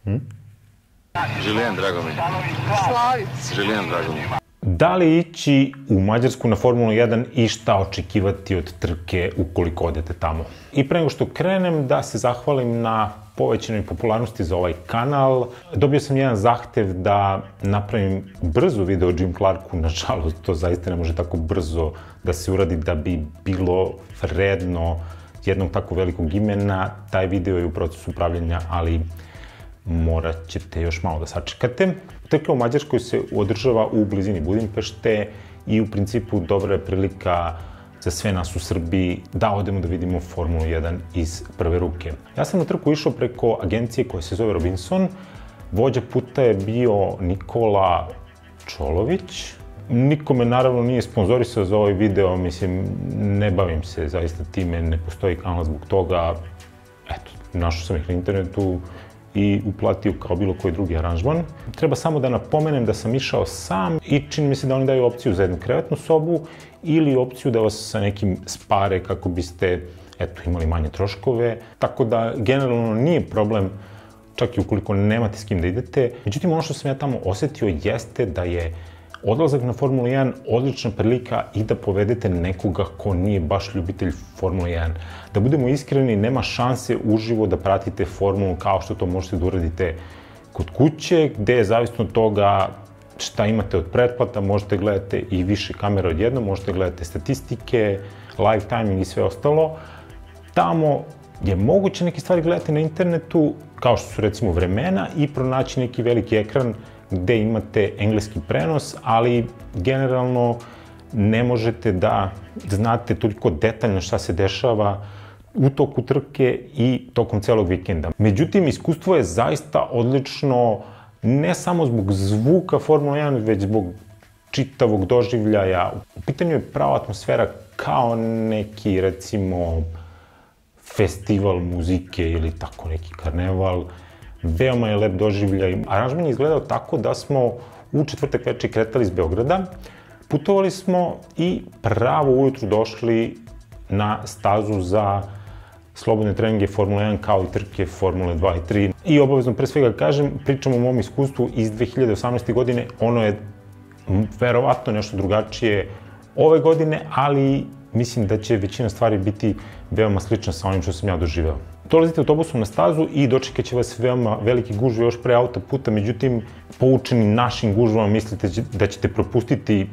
Žilijan Dragomir. Slavic. Žilijan Dragomir. Da li ići u Mađarsku na Formulu 1 i šta očekivati od trke ukoliko odete tamo? I pre nego što krenem, da se zahvalim na povećanoj popularnosti za ovaj kanal. Dobio sam jedan zahtev da napravim brzo video o Jim Clarku, nažalost to zaista ne može tako brzo da se uradi da bi bilo vredno jednog tako velikog imena. Taj video je u procesu pravljenja, ali morat ćete još malo da sačekate. Trka u Mađarskoj se održava u blizini Budimpešte i u principu dobra je prilika za sve nas u Srbiji da odemo da vidimo Formulu 1 iz prve ruke. Ja sam na trku išao preko agencije koja se zove Robinson. Vođa puta je bio Nikola Čolović. Niko me naravno nije sponzorisao za ovaj video, mislim, ne bavim se zaista time, ne postoji kanal zbog toga. Eto, našao sam ih na internetu i uplatio kao bilo koji drugi aranžman. Treba samo da napomenem da sam išao sam i čini mi se da oni daju opciju za jednu krevetnu sobu ili opciju da vas sa nekim spare kako biste, eto, imali manje troškove. Tako da, generalno nije problem, čak i ukoliko nemate s kim da idete. Međutim, ono što sam ja tamo osetio jeste da je odlazak na Formulu 1 odlična prilika i da povedete nekoga ko nije baš ljubitelj Formule 1. Da budemo iskreni, nema šanse uživo da pratite formulu kao što to možete da uradite kod kuće, gde je zavisno od toga šta imate od pretplata, možete gledate i više kamera odjedno, možete gledate statistike, live timing i sve ostalo. Tamo je moguće neke stvari gledati na internetu, kao što su recimo vremena, i pronaći neki veliki ekran gde imate engleski prenos, ali generalno ne možete da znate toliko detaljno šta se dešava u toku trke i tokom celog vikenda. Međutim, iskustvo je zaista odlično, ne samo zbog zvuka Formula 1, već zbog čitavog doživljaja. U pitanju je prava atmosfera kao neki, recimo, festival muzike ili tako neki karneval. Veoma je lep doživljaj. Aranžman je izgledao tako da smo u četvrtak večer kretali iz Beograda, putovali smo i pravo ujutru došli na stazu za slobodne treninge Formule 1 kao i trke Formule 2 i 3. I obavezno pre svega kažem, pričam o mom iskustvu iz 2018. godine, ono je verovatno nešto drugačije ove godine, ali mislim da će većina stvari biti veoma slična sa onim što sam ja doživeo. Dolazite autobusom na stazu i dočekat će vas veoma veliki gužve još pre autoputa, međutim, poučeni našim gužvama mislite da ćete propustiti,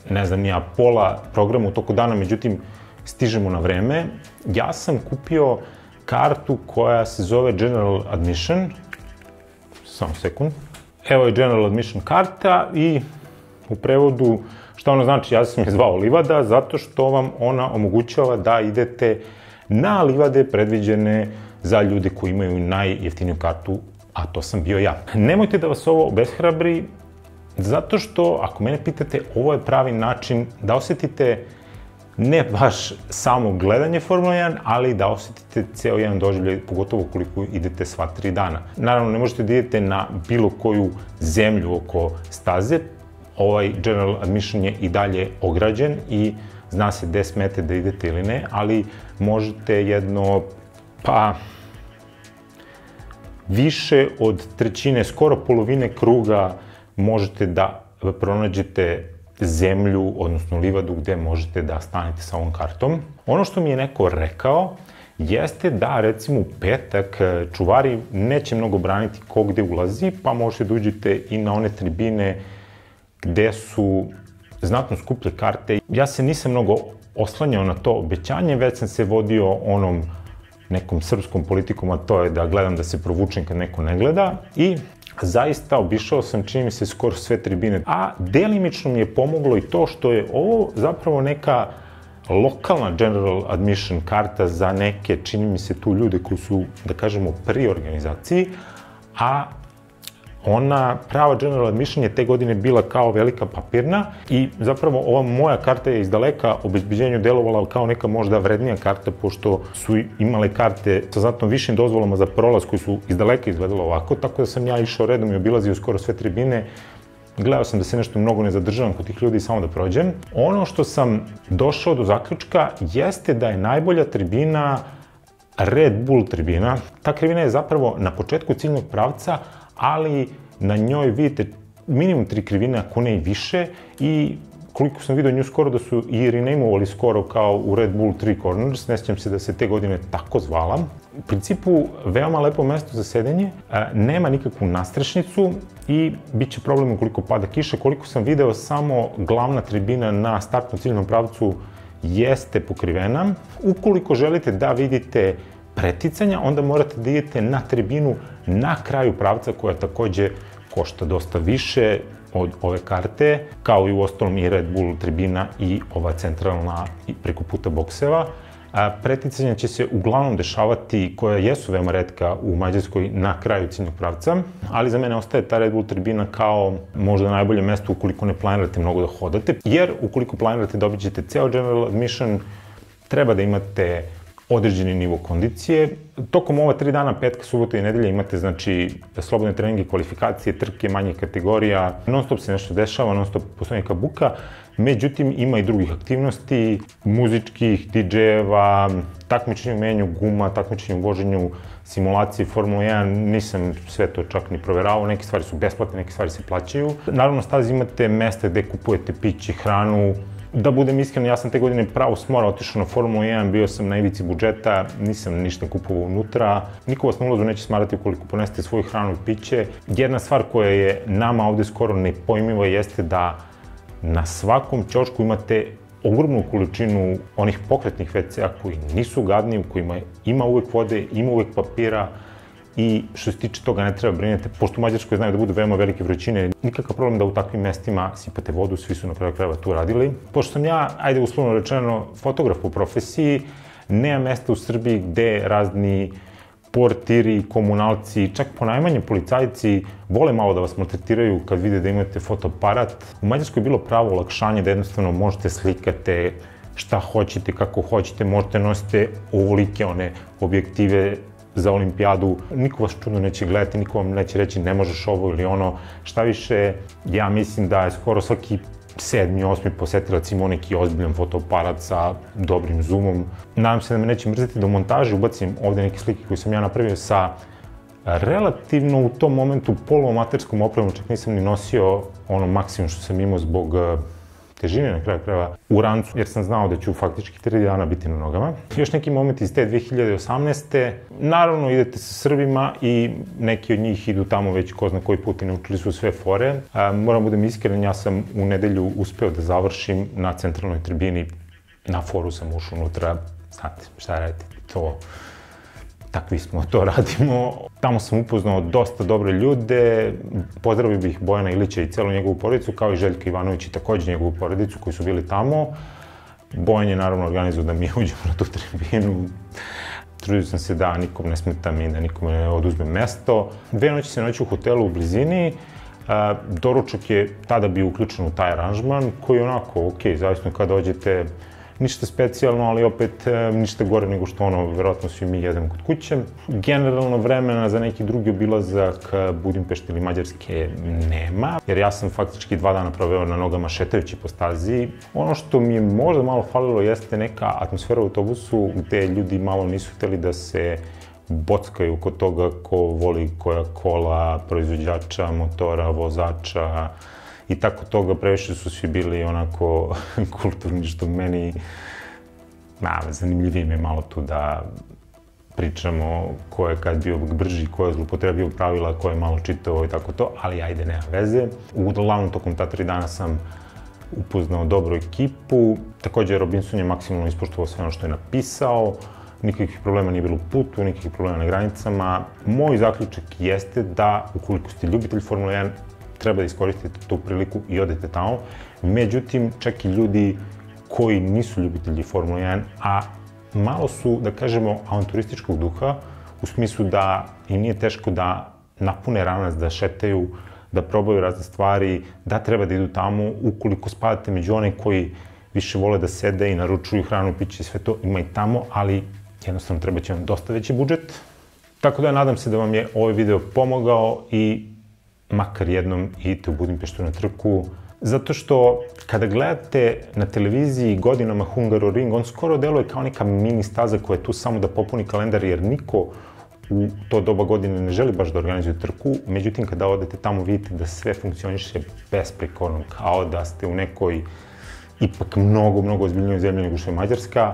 ne znam, nija pola programa u toku dana, međutim, stižemo na vreme. Ja sam kupio kartu koja se zove General Admission. Samo sekund. Evo je General Admission karta i u prevodu šta ono znači, ja sam je zvao livada zato što vam ona omogućava da idete na livade predviđene za ljude koji imaju najjeftiniju kartu, a to sam bio ja. Nemojte da vas ovo obeshrabri, zato što, ako mene pitate, ovo je pravi način da osetite ne baš samo gledanje Formula 1, ali da osetite ceo jedan doživljaj, pogotovo koliko idete sva 3 dana. Naravno, ne možete da idete na bilo koju zemlju oko staze. Ovaj General Admission je i dalje ograđen i zna se gde smete da idete ili ne, ali možete jedno, pa, više od trećine, skoro polovine kruga možete da pronađete zemlju, odnosno livadu, gde možete da stanete sa ovom kartom. Ono što mi je neko rekao jeste da, recimo, u petak čuvari neće mnogo braniti ko gde ulazi, pa možete da uđete i na one tribine gde su znatno skuplje karte. Ja se nisam mnogo oslanjao na to obećanje, već sam se vodio onom nekom srpskom politikom, a to je da gledam da se provučem kad neko ne gleda, i zaista obišao sam, čini mi se, skoro sve tribine. A delimično mi je pomoglo i to što je ovo zapravo neka lokalna General Admission karta za neke, čini mi se, tu ljude koji su, da kažemo, pri organizaciji, a ona prava General Admission je te godine bila kao velika papirna i zapravo ova moja karta je iz daleka obezbeđenju delovala kao neka možda vrednija karta, pošto su imale karte sa znatno višim dozvolama za prolaz koji su iz daleka izgledalo ovako, tako da sam ja išao redom i obilazio skoro sve tribine. Gledao sam da se nešto mnogo ne zadržavam kod tih ljudi, samo da prođem. Ono što sam došao do zaključka jeste da je najbolja tribina Red Bull tribina. Ta tribina je zapravo na početku ciljnog pravca, ali na njoj vidite minimum 3 krivine, ako ne i više, i koliko sam vidio nju skoro da su i renamevali skoro kao u Red Bull 3 Corners, ne sjećam se da se te godine tako zvala. U principu, veoma lepo mesto za sedenje, nema nikakvu nastrešnicu i bit će problem ukoliko pada kiša. Koliko sam video, samo glavna tribina na startnom ciljnom pravcu jeste pokrivena. Ukoliko želite da vidite preticanja, onda morate da idete na tribinu na kraju pravca, koja takođe košta dosta više od ove karte, kao i u ostalom i Red Bull tribina i ova centralna preko puta bokseva. Preticanja će se uglavnom dešavati, koja jesu veoma retka u Mađarskoj, na kraju ciljnog pravca, ali za mene ostaje ta Red Bull tribina kao možda najbolje mesto ukoliko ne planirate mnogo da hodate, jer ukoliko planirate da obiđete ceo General Admission, treba da imate određeni nivo kondicije. Tokom ova 3 dana, petka, subota i nedelja, imate znači slobodne treninge, kvalifikacije, trke, manjih kategorija, non stop se nešto dešava, non stop postoji neka buka, međutim ima i drugih aktivnosti, muzičkih, DJ-eva, takmičenje u menju guma, takmičenje u voženju, simulacije Formula 1, nisam sve to čak ni proveravao, neke stvari su besplatne, neke stvari se plaćaju. Naravno, stazi imate mesta gde kupujete piće, hranu. Da budem iskren, ja sam te godine pravo smora otišao na Formula 1, bio sam na ivici budžeta, nisam ništa kupovao unutra. Niko vas na ulazu neće smarati ukoliko ponesete svoju hranu i piće. Jedna stvar koja je nama ovde skoro nepojmljiva jeste da na svakom ćošku imate ogromnu količinu onih pokretnih WC-a koji nisu gadni, u kojima ima uvek vode, ima uvek papira, i što se tiče toga ne treba brinete, pošto u Mađarskoj znaju da budu veoma velike vrućine, nikakav problem da u takvim mestima sipate vodu, svi su na kraju krajeva tu radili. Pošto sam ja, ajde uslovno rečeno, fotograf po profesiji, nema mesta u Srbiji gde razni portiri, komunalci, čak ponajmanje policajci vole malo da vas maltretiraju kad vide da imate fotoaparat. U Mađarskoj je bilo pravo olakšanje da jednostavno možete slikate šta hoćete, kako hoćete, možete nosite ovolike one objektive za olimpijadu. Niko vas čudno neće gledati, niko vam neće reći ne možeš ovo ili ono. Šta više, ja mislim da je skoro svaki 7. 8. posetilac imao neki ozbiljan fotoaparat sa dobrim zoomom. Nadam se da me neće mrziti da u montaži ubacim ovde neke slike koje sam ja napravio sa relativno u tom momentu poluamaterskom opremom, čak nisam ni nosio ono maksimum što sam imao zbog težine na kraju krajeva u rancu, jer sam znao da ću faktički 3 dana biti na nogama. Još neki momenti iz te 2018. Naravno, idete sa Srbima i neki od njih idu tamo već ko zna koji put i naučili su sve fore. Moram budem iskren, ja sam u nedelju uspeo da završim na centralnoj tribini. Na foru sam ušao unutra, znate šta radite, to takvi smo, to radimo. Tamo sam upoznao dosta dobre ljude, pozdravio bih Bojana Ilića i celu njegovu porodicu, kao i Željka Ivanović i takođe njegovu porodicu koji su bili tamo. Bojan je naravno organizovao da mi uđemo na tu tribinu. Trudio sam se da nikom ne smetam i da nikom ne oduzmem mesto. 2 noći se noći u hotelu u blizini. Doručak je tada bio uključen u taj aranžman, koji je onako, ok, zavisno kada dođete, ništa specijalno, ali opet ništa gore nego što ono, verovatno svi mi jedemo kod kuće. Generalno vremena za neki drugi obilazak Budimpešte ili Mađarske nema, jer ja sam faktički 2 dana proveo na nogama šetajući po stazi. Ono što mi je možda malo falilo jeste neka atmosfera u autobusu gde ljudi malo nisu hteli da se bockaju kod toga ko voli koja kola, proizvođača, motora, vozača i tako toga. Previše su svi bili onako kulturni, što meni zanimljivije mi je malo tu da pričamo ko je kad bio brži, ko je zloupotrebio pravila, ko je malo čitao i tako to, ali ajde, nema veze. Uglavnom, tokom ta 3 dana sam upoznao dobru ekipu. Takođe, Robinson je maksimalno ispoštovao sve ono što je napisao. Nikakvih problema nije bilo u putu, nikakvih problema na granicama. Moj zaključak jeste da, ukoliko ste ljubitelj Formula 1, treba da iskoristite tu priliku i odete tamo. Međutim, čak i ljudi koji nisu ljubitelji Formula 1, a malo su, da kažemo, avanturističkog duha, u smislu da im nije teško da napune ranac, da šetaju, da probaju razne stvari, da treba da idu tamo. Ukoliko spadate među one koji više vole da sede i naručuju hranu, piće i sve to, ima i tamo, ali jednostavno treba će vam dosta veći budžet. Tako da nadam se da vam je ovaj video pomogao i makar jednom idite u Budimpeštu na trku. Zato što kada gledate na televiziji godinama Hungaroring, on skoro deluje kao neka mini staza koja je tu samo da popuni kalendar, jer niko u to doba godine ne želi baš da organizuje trku. Međutim, kada odete tamo vidite da sve funkcioniše besprekorno, kao da ste u nekoj ipak mnogo ozbiljnijoj zemlji nego što je Mađarska.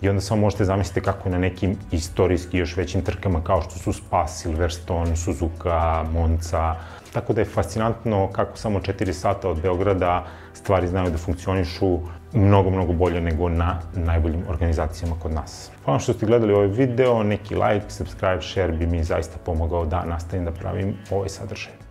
I onda samo možete zamisliti kako je na nekim istorijski još većim trkama kao što su Spa, Silverstone, Suzuka, Monza. Tako da je fascinantno kako samo 4 sata od Beograda stvari znaju da funkcionišu mnogo bolje nego na najboljim organizacijama kod nas. Hvala što ste gledali ovaj video, neki like, subscribe, share bi mi zaista pomogao da nastavim da pravim ovaj sadržaj.